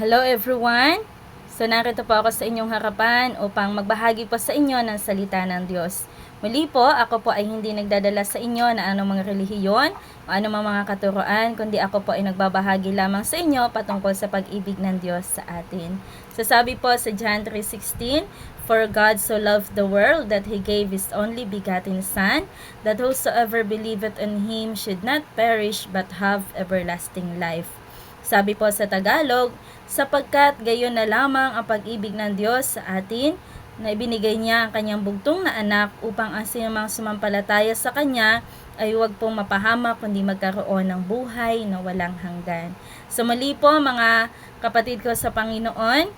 Hello everyone! So narito po ako sa inyong harapan upang magbahagi po sa inyo ng salita ng Diyos. Muli po, ako po ay hindi nagdadala sa inyo na anong mga relihiyon o anong mga katuruan, kundi ako po ay nagbabahagi lamang sa inyo patungkol sa pag-ibig ng Diyos sa atin. So sabi po sa John 3:16, "For God so loved the world that He gave His only begotten Son, that whosoever believeth on Him should not perish but have everlasting life." Sabi po sa Tagalog, sapagkat gayon na lamang ang pag-ibig ng Diyos sa atin, na ibinigay niya ang kanyang bugtong na anak upang ang sinumang sumampalataya sa kanya ay huwag pong mapahamak kundi magkaroon ng buhay na walang hanggan. So muli po mga kapatid ko sa Panginoon,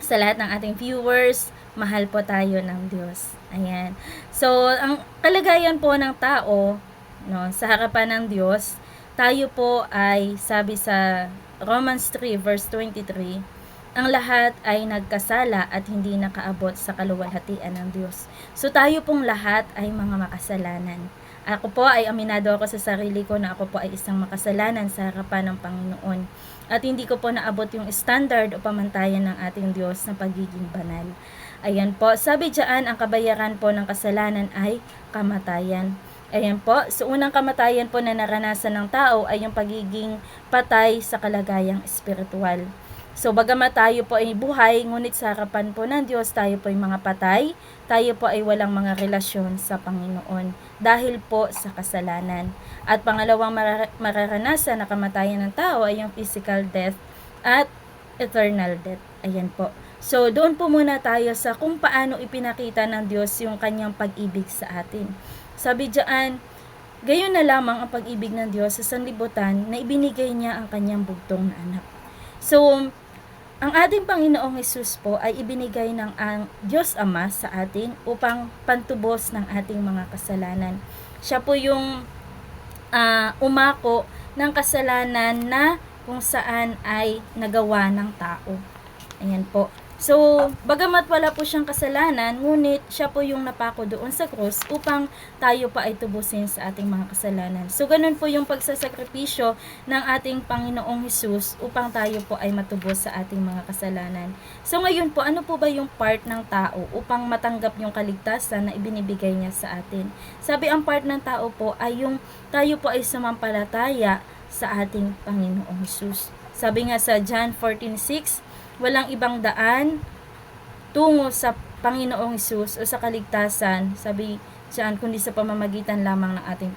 sa lahat ng ating viewers, mahal po tayo ng Diyos. Ayan. So ang kalagayan po ng tao, no, sa harapan ng Diyos, tayo po ay sabi sa Romans 3 verse 23, ang lahat ay nagkasala at hindi nakaabot sa kaluwalhatian ng Diyos. So tayo pong lahat ay mga makasalanan. Ako po ay aminado ako sa sarili ko na ako po ay isang makasalanan sa harapan ng Panginoon. At hindi ko po naabot yung standard o pamantayan ng ating Diyos na pagiging banal. Ayan po, sabi diyan, ang kabayaran po ng kasalanan ay kamatayan. Ayan po, so unang kamatayan po na naranasan ng tao ay yung pagiging patay sa kalagayang espiritual. So bagamat tayo po ay buhay, ngunit sa harapan po ng Diyos tayo po ay mga patay, tayo po ay walang mga relasyon sa Panginoon dahil po sa kasalanan. At pangalawang mararanasan na kamatayan ng tao ay yung physical death at eternal death. Ayan po. So doon po muna tayo sa kung paano ipinakita ng Diyos yung kanyang pag-ibig sa atin. Sabi diyan, gayon na lamang ang pag-ibig ng Diyos sa sanlibutan na ibinigay niya ang kanyang bugtong na anak. So, ang ating Panginoong Hesus po ay ibinigay ng ang Diyos Ama sa atin upang pantubos ng ating mga kasalanan. Siya po yung umako ng kasalanan na kung saan ay nagawa ng tao. Ayan po. So, bagamat wala po siyang kasalanan, ngunit siya po yung napako doon sa krus upang tayo pa ay tubusin sa ating mga kasalanan. So, ganun po yung pagsasakripisyo ng ating Panginoong Hesus upang tayo po ay matubos sa ating mga kasalanan. So, ngayon po, ano po ba yung part ng tao upang matanggap yung kaligtasan na ibinibigay niya sa atin? Sabi, ang part ng tao po ay yung tayo po ay sumampalataya sa ating Panginoong Hesus. Sabi nga sa John 14:6, walang ibang daan tungo sa Panginoong Hesus o sa kaligtasan, sabi diyan, kundi sa pamamagitan lamang ng ating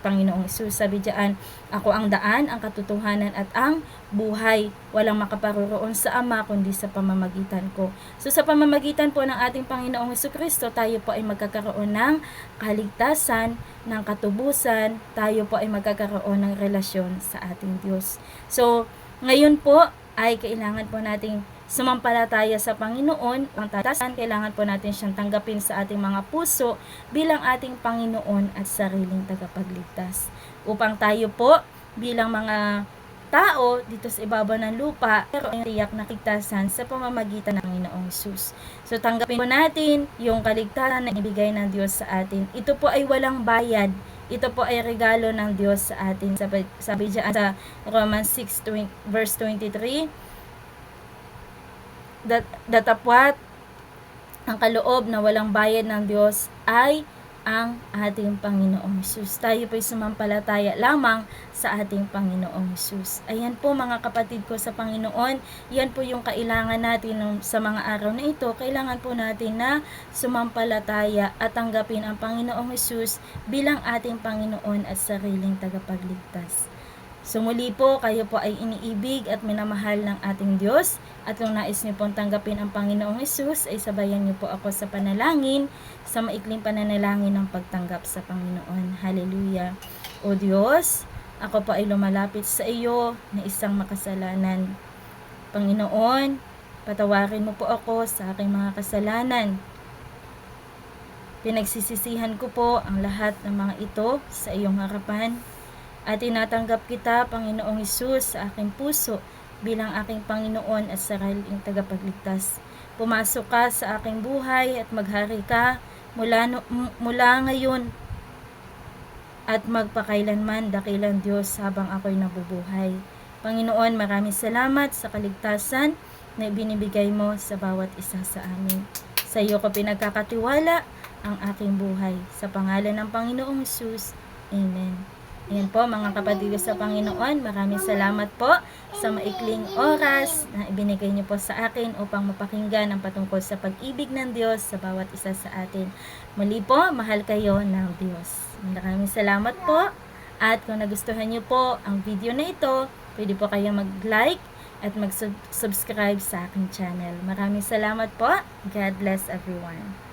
Panginoong Hesus. Sabi diyan, ako ang daan, ang katotohanan at ang buhay. Walang makaparoroon sa Ama kundi sa pamamagitan ko. So sa pamamagitan po ng ating Panginoong Hesukristo, tayo po ay magkakaroon ng kaligtasan, ng katubusan, tayo po ay magkakaroon ng relasyon sa ating Diyos. So ngayon po ay kailangan po nating sumampalataya sa Panginoon. Ang tatasan, kailangan po natin siyang tanggapin sa ating mga puso bilang ating Panginoon at sariling tagapagligtas. Upang tayo po bilang mga tao dito sa ibabaw ng lupa, pero ay tiyak na kaligtasan sa pamamagitan ng Panginoong Hesus. So tanggapin po natin yung kaligtasan na ibigay ng Diyos sa atin. Ito po ay walang bayad. Ito po ay regalo ng Diyos sa atin. Sabi diyan sa Romans 6 verse 23, datapwat ang kaloob na walang bayad ng Diyos ay ang ating Panginoong Hesus. Tayo po'y sumampalataya lamang sa ating Panginoong Hesus. Ayan po mga kapatid ko sa Panginoon, yan po yung kailangan natin sa mga araw na ito. Kailangan po natin na sumampalataya at tanggapin ang Panginoong Hesus bilang ating Panginoon at sariling tagapagligtas. So muli po, kayo po ay iniibig at minamahal ng ating Diyos. At kung nais niyo pong tanggapin ang Panginoong Hesus, ay sabayan niyo po ako sa panalangin, sa maikling pananalangin ng pagtanggap sa Panginoon. Hallelujah. O Diyos, ako po ay lumalapit sa iyo na isang makasalanan. Panginoon, patawarin mo po ako sa aking mga kasalanan. Pinagsisisihan ko po ang lahat ng mga ito sa iyong harapan. At tinatanggap kita, Panginoong Hesus, sa aking puso bilang aking Panginoon at sariling tagapagligtas. Pumasok ka sa aking buhay at maghari ka mula ngayon at magpakailanman, dakilang Diyos, habang ako'y nabubuhay. Panginoon, maraming salamat sa kaligtasan na ibinibigay mo sa bawat isa sa amin. Sa iyo ko pinagkakatiwala ang aking buhay. Sa pangalan ng Panginoong Hesus. Amen. Ayan po mga kapatid sa Panginoon, maraming salamat po sa maikling oras na ibinigay niyo po sa akin upang mapakinggan ang patungkol sa pag-ibig ng Diyos sa bawat isa sa atin. Muli po, mahal kayo ng Diyos. Maraming salamat po, at kung nagustuhan niyo po ang video na ito, pwede po kayong mag-like at mag-subscribe sa aking channel. Maraming salamat po. God bless everyone.